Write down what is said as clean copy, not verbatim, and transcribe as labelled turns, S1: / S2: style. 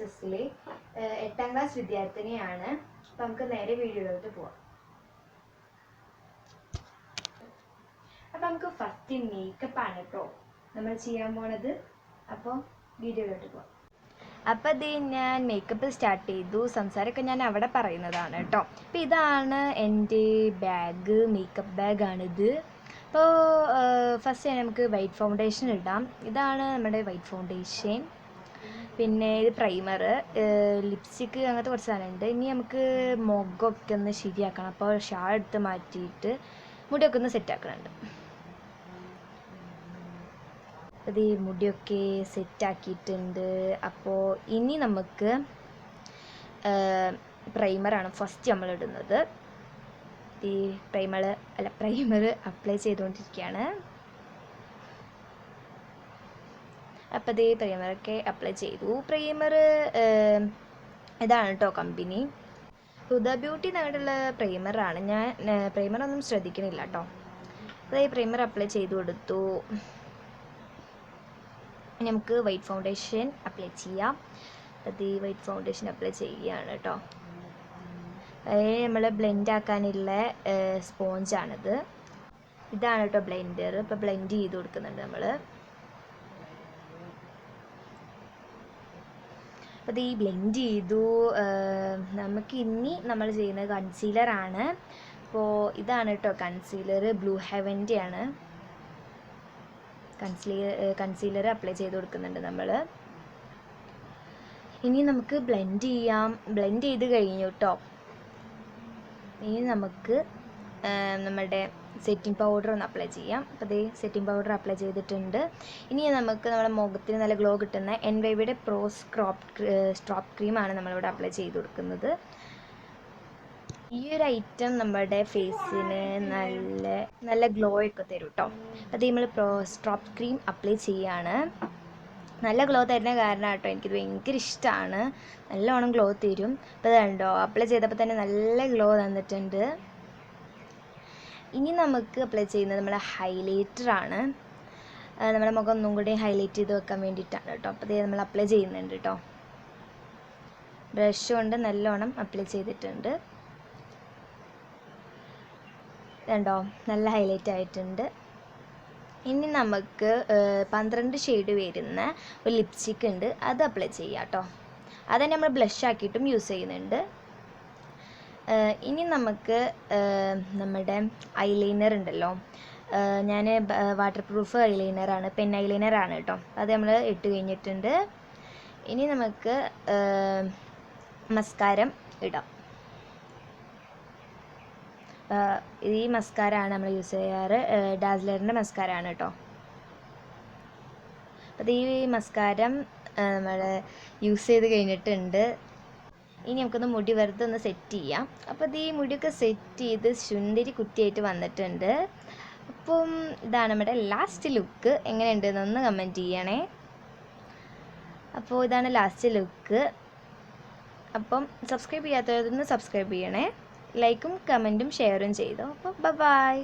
S1: SSL 8ാം class വിദ്യാർത്ഥിനിയാണ്. അപ്പം നമുക്ക് നേരെ വീഡിയോയിലോട്ട് പോവാം. അപ്പം നമുക്ക് ഫസ്റ്റ് മേക്കപ്പ് ആണ് കേട്ടോ നമ്മൾ ചെയ്യാൻ പോണത്. അപ്പോൾ വീഡിയോയിലോട്ട് പോവാം. അപ്പം അത് ഞാൻ മേക്കപ്പ് സ്റ്റാർട്ട് ചെയ്തു. സംസാരമൊക്കെ ഞാൻ അവിടെ പറയുന്നതാണ് കേട്ടോ. അപ്പം ഇതാണ് എൻ്റെ ബാഗ്, മേക്കപ്പ് ബാഗാണിത്. അപ്പോൾ ഫസ്റ്റ് നമുക്ക് വൈറ്റ് ഫൗണ്ടേഷൻ ഇടാം. ഇതാണ് നമ്മുടെ വൈറ്റ് ഫൗണ്ടേഷൻ. പിന്നെ ഇത് പ്രൈമർ, ലിപ്സ്റ്റിക്ക്, അങ്ങനത്തെ കുറച്ച് സാധനമുണ്ട്. ഇനി നമുക്ക് മുഖമൊക്കെ ഒന്ന് ശരിയാക്കണം. അപ്പോൾ ഷാൾ എടുത്ത് മാറ്റിയിട്ട് മുടിയൊക്കെ ഒന്ന് സെറ്റാക്കുന്നുണ്ട്. അത് ഈ മുടിയൊക്കെ സെറ്റാക്കിയിട്ടുണ്ട്. അപ്പോൾ ഇനി നമുക്ക് പ്രൈമറാണ് ഫസ്റ്റ് നമ്മൾ ഇടുന്നത്. ഈ പ്രൈമർ അപ്ലൈ ചെയ്തുകൊണ്ടിരിക്കുകയാണ്. അപ്പോൾ ഇത് പ്രൈമറൊക്കെ അപ്ലൈ ചെയ്തു. പ്രൈമർ ഇതാണ് കേട്ടോ കമ്പനി, ഹുദ ബ്യൂട്ടി എന്നിട്ടുള്ള പ്രൈമറാണ്. ഞാൻ പ്രൈമറൊന്നും ശ്രദ്ധിക്കണില്ല കേട്ടോ. അപ്പോൾ ഈ പ്രൈമർ അപ്ലൈ ചെയ്തു കൊടുത്തു. നമുക്ക് വൈറ്റ് ഫൗണ്ടേഷൻ അപ്ലൈ ചെയ്യാം. അത് ഈ വൈറ്റ് ഫൗണ്ടേഷൻ അപ്ലൈ ചെയ്യുകയാണ് കേട്ടോ. നമ്മൾ ബ്ലെൻഡ് ആക്കാനുള്ള സ്പോഞ്ചാണിത്. ഇതാണ് കേട്ടോ ബ്ലെൻഡർ. ഇപ്പോൾ ബ്ലെൻഡ് ചെയ്ത് കൊടുക്കുന്നുണ്ട് നമ്മൾ. അപ്പോൾ ഈ ബ്ലെൻഡ് ചെയ്തു. നമുക്ക് ഇനി നമ്മൾ ചെയ്യുന്നത് കൺസീലറാണ്. അപ്പോൾ ഇതാണ് കേട്ടോ കൺസീലർ, ബ്ലൂ ഹെവൻ്റെ ആണ്. കൺസീലർ അപ്ലൈ ചെയ്ത് കൊടുക്കുന്നുണ്ട് നമ്മൾ. ഇനി നമുക്ക് ബ്ലെൻഡ് ചെയ്യാം. ബ്ലെൻഡ് ചെയ്ത് കഴിഞ്ഞു കേട്ടോ. ഇനി നമുക്ക് നമ്മുടെ സെറ്റിംഗ് പൗഡർ ഒന്ന് അപ്ലൈ ചെയ്യാം. അപ്പോൾ അതേ സെറ്റിംഗ് പൗഡർ അപ്ലൈ ചെയ്തിട്ടുണ്ട്. ഇനി നമുക്ക് നമ്മുടെ മുഖത്തിന് നല്ല ഗ്ലോ കിട്ടുന്ന NYBയുടെ പ്രോസ് സ്ട്രോപ്പ് ക്രീമാണ് നമ്മളിവിടെ അപ്ലൈ ചെയ്ത് കൊടുക്കുന്നത്. ഈ ഒരു ഐറ്റം നമ്മുടെ ഫേസിന് നല്ല ഗ്ലോ ഒക്കെ തരും കേട്ടോ. അത് നമ്മൾ സ്ട്രോപ്പ് ക്രീം അപ്ലൈ ചെയ്യാണ്. നല്ല ഗ്ലോ തരുന്ന കാരണം കേട്ടോ എനിക്കിത് ഭയങ്കര ഇഷ്ടമാണ്. നല്ലോണം ഗ്ലോ തരും. അപ്പോൾ ഇത് കണ്ടോ, അപ്ലൈ ചെയ്തപ്പോൾ തന്നെ നല്ല ഗ്ലോ തന്നിട്ടുണ്ട്. ഇനി നമുക്ക് അപ്ലൈ ചെയ്യുന്നത് നമ്മുടെ ഹൈലൈറ്ററാണ്. നമ്മുടെ മുഖം ഒന്നും കൂടി ഹൈലൈറ്റ് ചെയ്ത് വെക്കാൻ വേണ്ടിയിട്ടാണ് കേട്ടോ. അപ്പോൾ ഇത് നമ്മൾ അപ്ലൈ ചെയ്യുന്നുണ്ട് കേട്ടോ. ബ്രഷ് കൊണ്ട് നല്ലോണം അപ്ലൈ ചെയ്തിട്ടുണ്ട്. കണ്ടോ, നല്ല ഹൈലൈറ്റ് ആയിട്ടുണ്ട്. ഇനി നമുക്ക് 12 ഷെയ്ഡ് വരുന്ന ഒരു ലിപ്സ്റ്റിക്ക് ഉണ്ട്, അത് അപ്ലൈ ചെയ്യാം കേട്ടോ. അത് നമ്മൾ ബ്ലഷ് ആക്കിയിട്ടും യൂസ് ചെയ്യുന്നുണ്ട്. ഇനി നമുക്ക് നമ്മുടെ ഐലൈനർ ഉണ്ടല്ലോ, ഞാൻ വാട്ടർ പ്രൂഫ് ഐലൈനറാണ്, പെൻ ഐലൈനറാണ് കേട്ടോ. അത് നമ്മൾ ഇട്ട് കഴിഞ്ഞിട്ടുണ്ട്. ഇനി നമുക്ക് മസ്കാരം ഇടാം. ഈ മസ്കാരാണ് നമ്മൾ യൂസ് ചെയ്യാറ്, ഡാസ്ലറിൻ്റെ മസ്കാരാണ് കേട്ടോ. അപ്പോൾ ഈ മസ്കാരം നമ്മൾ യൂസ് ചെയ്ത് കഴിഞ്ഞിട്ടുണ്ട്. ഇനി നമുക്കൊന്ന് മുടി വെറുതെ ഒന്ന് സെറ്റ് ചെയ്യാം. അപ്പോൾ ഈ മുടിയൊക്കെ സെറ്റ് ചെയ്ത് സുന്ദരി കുറ്റിയായിട്ട് വന്നിട്ടുണ്ട്. അപ്പം ഇതാണ് നമ്മുടെ ലാസ്റ്റ് ലുക്ക്. എങ്ങനെയുണ്ടെന്നൊന്ന് കമൻറ്റ് ചെയ്യണേ. അപ്പോൾ ഇതാണ് ലാസ്റ്റ് ലുക്ക്. അപ്പം സബ്സ്ക്രൈബ് ചെയ്യാത്തവരൊന്ന് സബ്സ്ക്രൈബ് ചെയ്യണേ. ലൈക്കും കമൻറ്റും ഷെയറും ചെയ്തോ. അപ്പോൾ ബൈ.